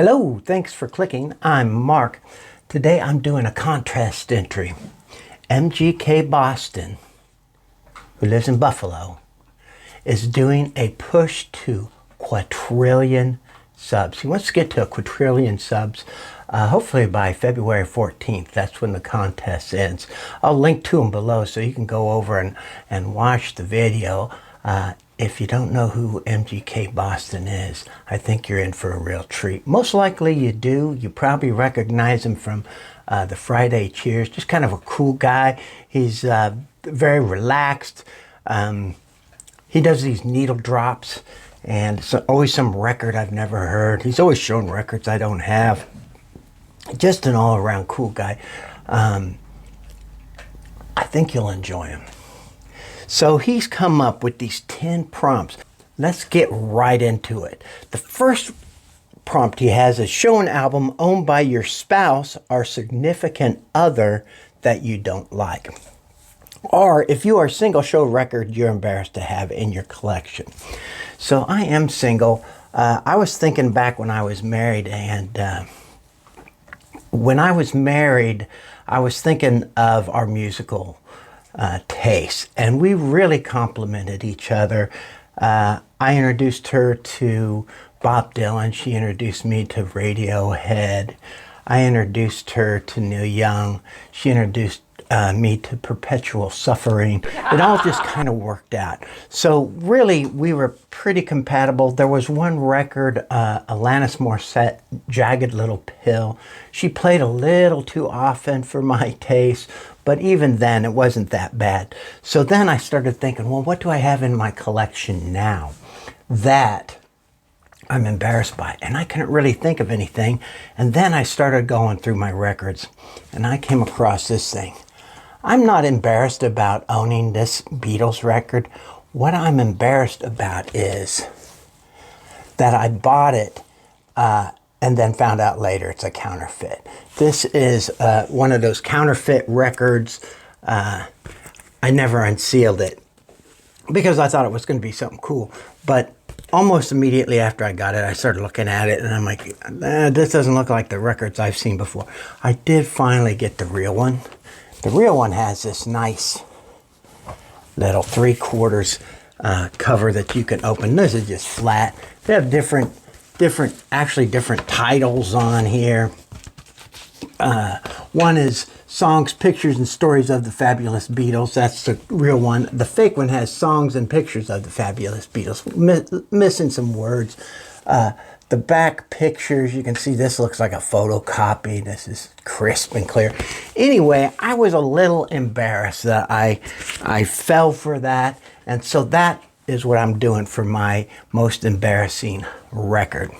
Hello, thanks for clicking. I'm Mark. Today I'm doing a contest entry. MGK Boston, who lives in Buffalo, is doing a push to Quatrillion subs. He wants to get to a quadrillion subs, hopefully by February 14th. That's when the contest ends. I'll link to him below so you can go over and watch the video. If you don't know who MGK Boston is, I think you're in for a real treat. Most likely you do. You probably recognize him from the Friday Cheers. Just kind of a cool guy. He's very relaxed. He does these needle drops, and so always some record I've never heard. He's always shown records I don't have. Just an all-around cool guy. I think you'll enjoy him. So he's come up with these 10 prompts. Let's get right into it. The first prompt he has is show an album owned by your spouse or significant other that you don't like. Or if you are single, show a record you're embarrassed to have in your collection. So I am single. I was thinking back when I was married, and when I was married, I was thinking of our musical taste, and we really complemented each other. I introduced her to Bob Dylan. She introduced me to Radiohead. I introduced her to Neil Young. She introduced me to Perpetual Suffering. It all just kind of worked out. So really, we were pretty compatible. There was one record, Alanis Morissette, Jagged Little Pill. She played a little too often for my taste, but even then, it wasn't that bad. So then I started thinking, well, what do I have in my collection now that I'm embarrassed by? And I couldn't really think of anything. And then I started going through my records, and I came across this thing. I'm not embarrassed about owning this Beatles record. What I'm embarrassed about is that I bought it and then found out later it's a counterfeit. This is one of those counterfeit records. I never unsealed it because I thought it was going to be something cool. But almost immediately after I got it, I started looking at it, and I'm like, this doesn't look like the records I've seen before. I did finally get the real one. The real one has this nice little 3/4 cover that you can open. This is just flat. They have different titles on here. One is Songs, Pictures, and Stories of the Fabulous Beatles. That's the real one. The fake one has Songs and Pictures of the Fabulous Beatles. Missing some words. The back pictures, you can see this looks like a photocopy. This is crisp and clear. Anyway, I was a little embarrassed that I fell for that. And so that is what I'm doing for my most embarrassing record.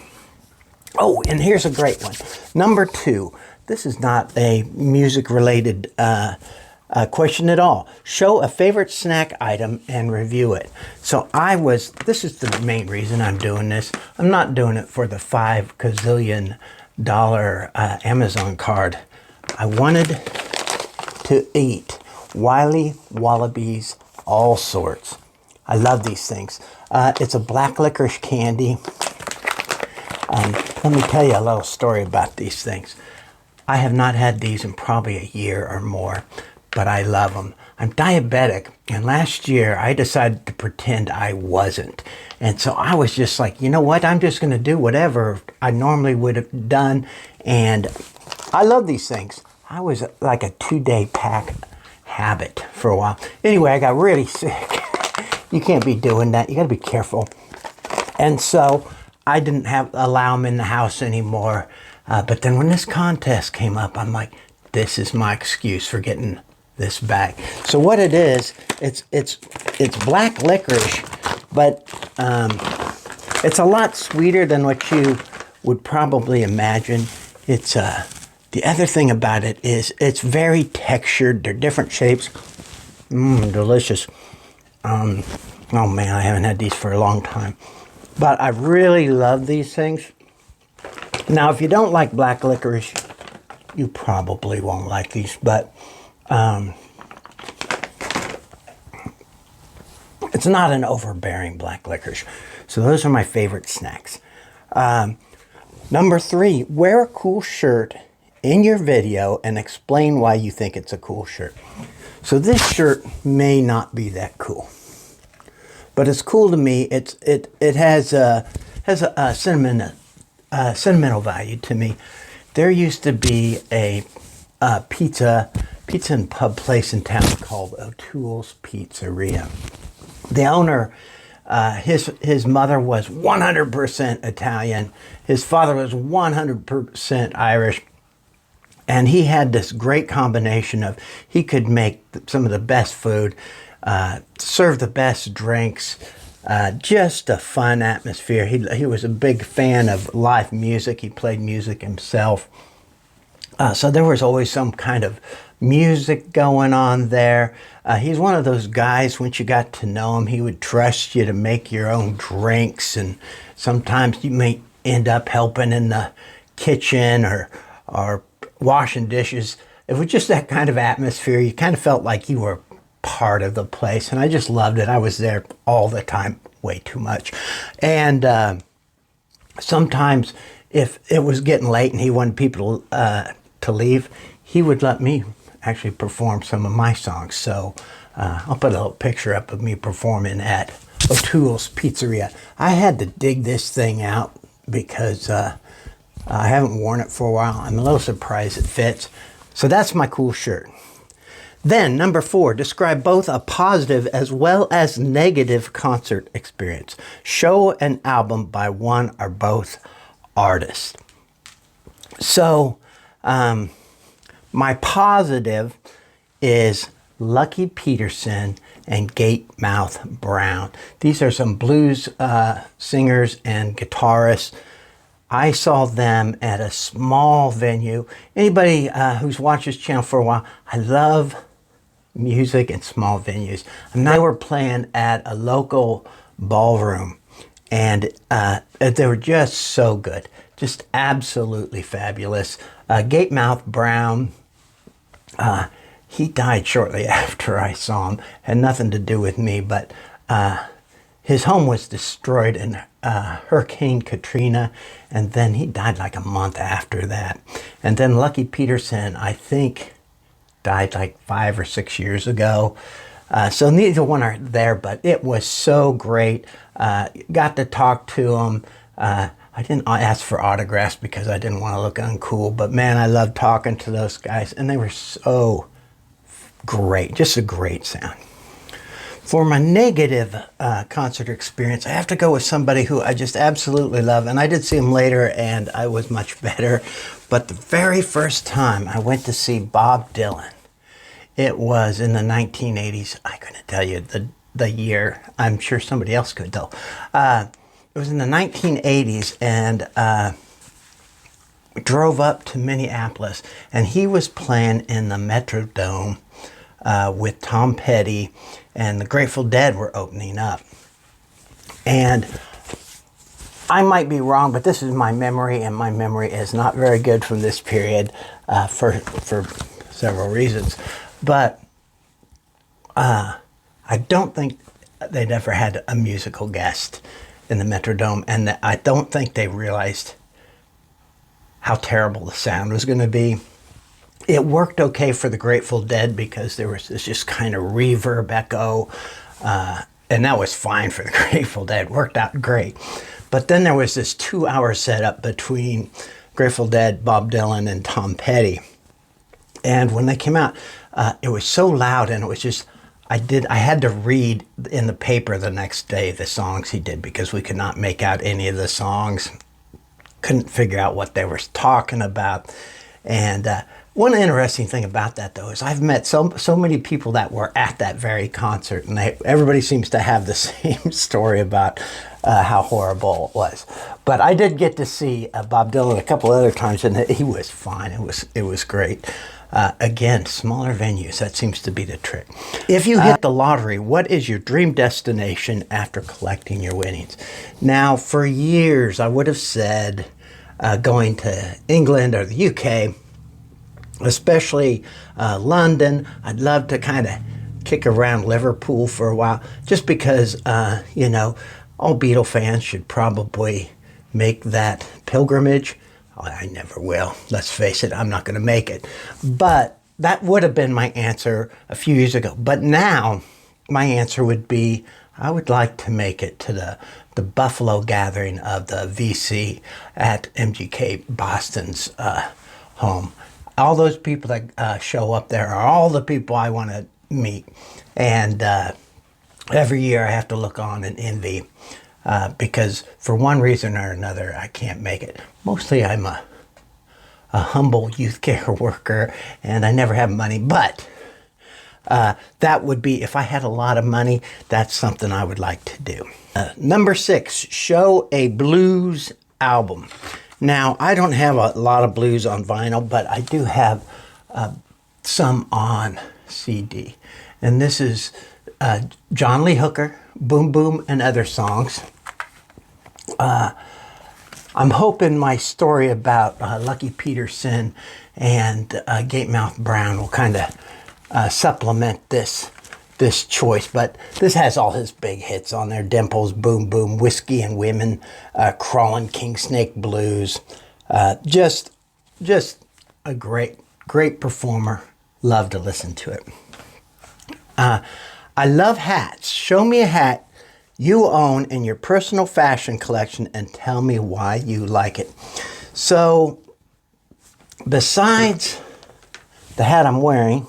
Oh, and here's a great one. Number 2. This is not a music-related question at all. Show a favorite snack item and review it. So this is the main reason I'm doing this. I'm not doing it for the $5 gazillion Amazon card. I wanted to eat Wiley Wallabies all sorts. I love these things. It's a black licorice candy. Let me tell you a little story about these things. I have not had these in probably a year or more, but I love them. I'm diabetic, and last year I decided to pretend I wasn't. And so I was just like, you know what? I'm just going to do whatever I normally would have done. And I love these things. I was like a 2-day pack habit for a while. Anyway, I got really sick. You can't be doing that. You got to be careful. And so I didn't allow them in the house anymore. But then when this contest came up, I'm like, this is my excuse for getting this bag. So what it is, it's black licorice, but it's a lot sweeter than what you would probably imagine. It's the other thing about it is it's very textured. They're different shapes. Delicious. Oh man, I haven't had these for a long time. But I really love these things. Now, if you don't like black licorice, you probably won't like these, but it's not an overbearing black licorice. So those are my favorite snacks. Number 3, wear a cool shirt in your video and explain why you think it's a cool shirt. So this shirt may not be that cool, but it's cool to me. It has a sentimental value to me. There used to be a pizza and pub place in town called O'Toole's Pizzeria. The owner, his mother was 100% Italian. His father was 100% Irish. And he had this great combination of, he could make some of the best food, serve the best drinks, just a fun atmosphere. He was a big fan of live music. He played music himself. So there was always some kind of music going on there. He's one of those guys, once you got to know him, he would trust you to make your own drinks. And sometimes you may end up helping in the kitchen or washing dishes. It was just that kind of atmosphere. You kind of felt like you were part of the place. And I just loved it. I was there all the time, way too much. And sometimes if it was getting late and he wanted people to leave, he would let me actually perform some of my songs. So I'll put a little picture up of me performing at O'Toole's Pizzeria. I had to dig this thing out because I haven't worn it for a while. I'm a little surprised it fits. So that's my cool shirt. Then number 4, describe both a positive as well as negative concert experience. Show an album by one or both artists. So my positive is Lucky Peterson and Gatemouth Brown. These are some blues singers and guitarists. I saw them at a small venue. Anybody who's watched this channel for a while, I love music in small venues. They were playing at a local ballroom, and they were just so good. Just absolutely fabulous. Gatemouth Brown, he died shortly after I saw him. Had nothing to do with me, but his home was destroyed in Hurricane Katrina, and then he died like a month after that. And then Lucky Peterson, I think, died like 5 or 6 years ago. So neither one are there, but it was so great. Got to talk to him. I didn't ask for autographs because I didn't want to look uncool, but man, I loved talking to those guys, and they were so great, just a great sound. For my negative concert experience, I have to go with somebody who I just absolutely love, and I did see him later, and I was much better. But the very first time I went to see Bob Dylan, it was in the 1980s. I couldn't tell you the year. I'm sure somebody else could, though. It was in the 1980s, and we drove up to Minneapolis, and he was playing in the Metrodome with Tom Petty, and the Grateful Dead were opening up. And I might be wrong, but this is my memory, and my memory is not very good from this period for several reasons. But I don't think they'd ever had a musical guest in the Metrodome, and I don't think they realized how terrible the sound was going to be. It worked okay for the Grateful Dead because there was this just kind of reverb echo, and that was fine for the Grateful Dead. Worked out great. But then there was this 2-hour setup between Grateful Dead, Bob Dylan, and Tom Petty. And when they came out, it was so loud, and it was just, I had to read in the paper the next day the songs he did because we could not make out any of the songs. Couldn't figure out what they were talking about. And one interesting thing about that, though, is I've met so many people that were at that very concert, and everybody seems to have the same story about how horrible it was. But I did get to see Bob Dylan a couple other times, and he was fine. It was great. Again, smaller venues, that seems to be the trick. If you hit the lottery, what is your dream destination after collecting your winnings? Now, for years, I would have said going to England or the UK, especially London. I'd love to kind of kick around Liverpool for a while, just because, all Beatle fans should probably make that pilgrimage I never will. Let's face it, I'm not going to make it. But that would have been my answer a few years ago. But now my answer would be I would like to make it to the Buffalo gathering of the VC at MGK Boston's home. All those people that show up there are all the people I want to meet. And every year I have to look on and envy because for one reason or another I can't make it. Mostly I'm a humble youth care worker and I never have money, but that would be, if I had a lot of money, that's something I would like to do. Number 6, show a blues album. Now, I don't have a lot of blues on vinyl, but I do have some on CD. And this is John Lee Hooker, Boom Boom, and other songs. I'm hoping my story about Lucky Peterson and Gatemouth Brown will kind of supplement this choice, but this has all his big hits on there: Dimples, Boom Boom, Whiskey and Women, Crawlin' King Snake Blues. Just a great performer. Love to listen to it. I love hats. Show me a hat you own in your personal fashion collection and tell me why you like it. So, besides the hat I'm wearing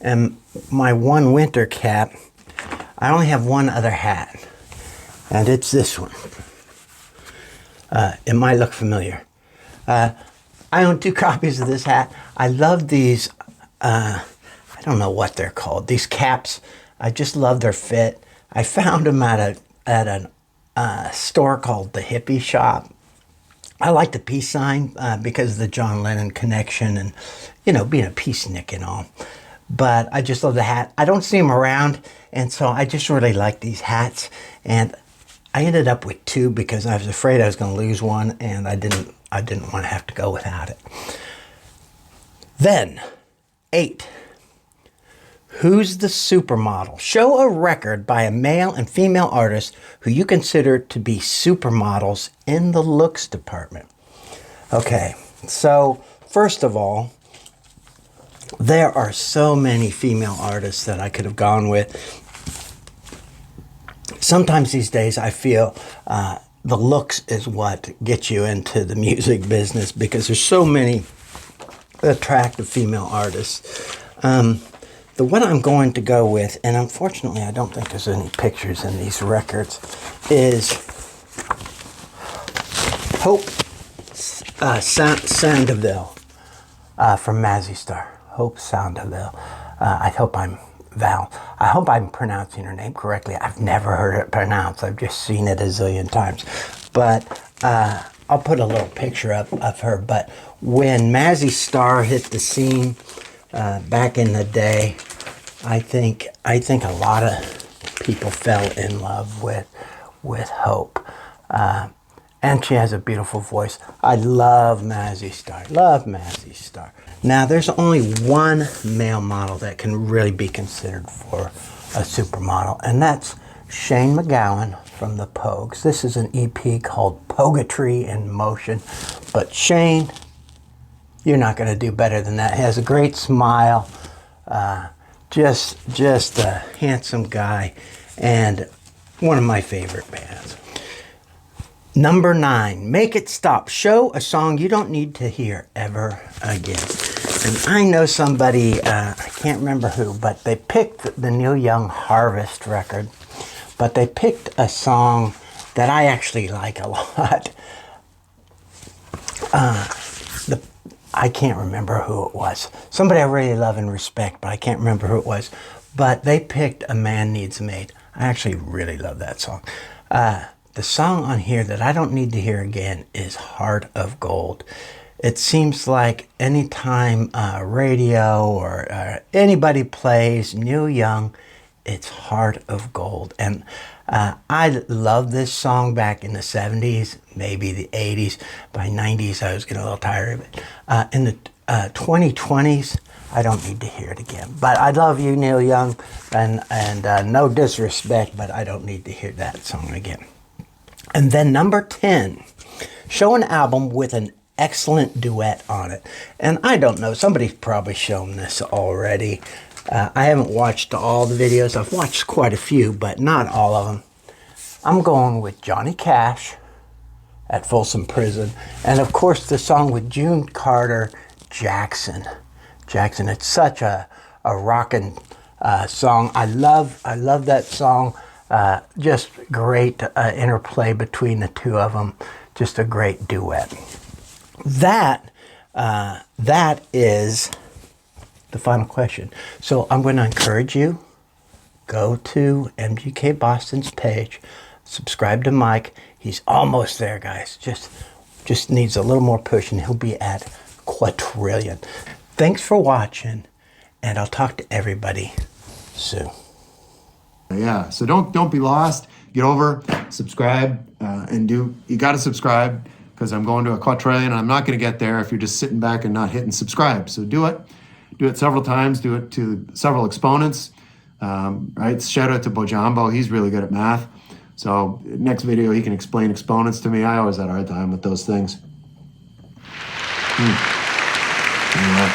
and my one winter cap, I only have one other hat, and it's this one. It might look familiar. I own 2 copies of this hat. I love these, I don't know what they're called, these caps. I just love their fit. I found them at a store called the Hippie Shop. I like the peace sign because of the John Lennon connection and, being a peacenik and all. But I just love the hat. I don't see them around, and so I just really like these hats. And I ended up with 2 because I was afraid I was going to lose one, and I didn't want to have to go without it. Then, 8. Who's the supermodel? Show a record by a male and female artist who you consider to be supermodels in the looks department. Okay, so first of all, there are so many female artists that I could have gone with. Sometimes these days I feel the looks is what gets you into the music business because there's so many attractive female artists. The one I'm going to go with, and unfortunately I don't think there's any pictures in these records, is Hope Sandeville from Mazzy Star. Hope Sandeville. I hope I'm pronouncing her name correctly. I've never heard it pronounced. I've just seen it a zillion times. But I'll put a little picture up of her. But when Mazzy Star hit the scene back in the day, I think a lot of people fell in love with Hope. And she has a beautiful voice. I love Mazzy Star. Love Mazzy Star. Now, there's only one male model that can really be considered for a supermodel, and that's Shane MacGowan from the Pogues. This is an EP called Poetry in Motion. But Shane, you're not going to do better than that. He has a great smile, just a handsome guy, and one of my favorite bands. Number 9, Make It Stop. Show a song you don't need to hear ever again. And I know somebody, I can't remember who, but they picked the Neil Young Harvest record, but they picked a song that I actually like a lot. I can't remember who it was. Somebody I really love and respect, but I can't remember who it was. But they picked A Man Needs a Maid. I actually really love that song. The song on here that I don't need to hear again is Heart of Gold. It seems like anytime radio or anybody plays Neil Young, it's Heart of Gold. And I love this song back in the 70s, maybe the 80s. By 90s, I was getting a little tired of it. In the 2020s, I don't need to hear it again. But I love you, Neil Young, and no disrespect, but I don't need to hear that song again. And then number 10, show an album with an excellent duet on it. And I don't know, somebody's probably shown this already. I haven't watched all the videos. I've watched quite a few, but not all of them. I'm going with Johnny Cash at Folsom Prison. And of course the song with June Carter, Jackson. Jackson, it's such a rockin' song. I love that song. Just great interplay between the two of them. Just a great duet. That is the final question. So I'm going to encourage you, go to MGK Boston's page, subscribe to Mike. He's almost there, guys. Just needs a little more push, and he'll be at Quatrillion. Thanks for watching, and I'll talk to everybody soon. Yeah, so don't be lost. Get over, subscribe, and you got to subscribe, because I'm going to a Quatrillion, and I'm not going to get there if you're just sitting back and not hitting subscribe. So do it. Do it several times. Do it to several exponents. Right? Shout out to Bojambo. He's really good at math. So next video, he can explain exponents to me. I always had a hard time with those things. Anyway.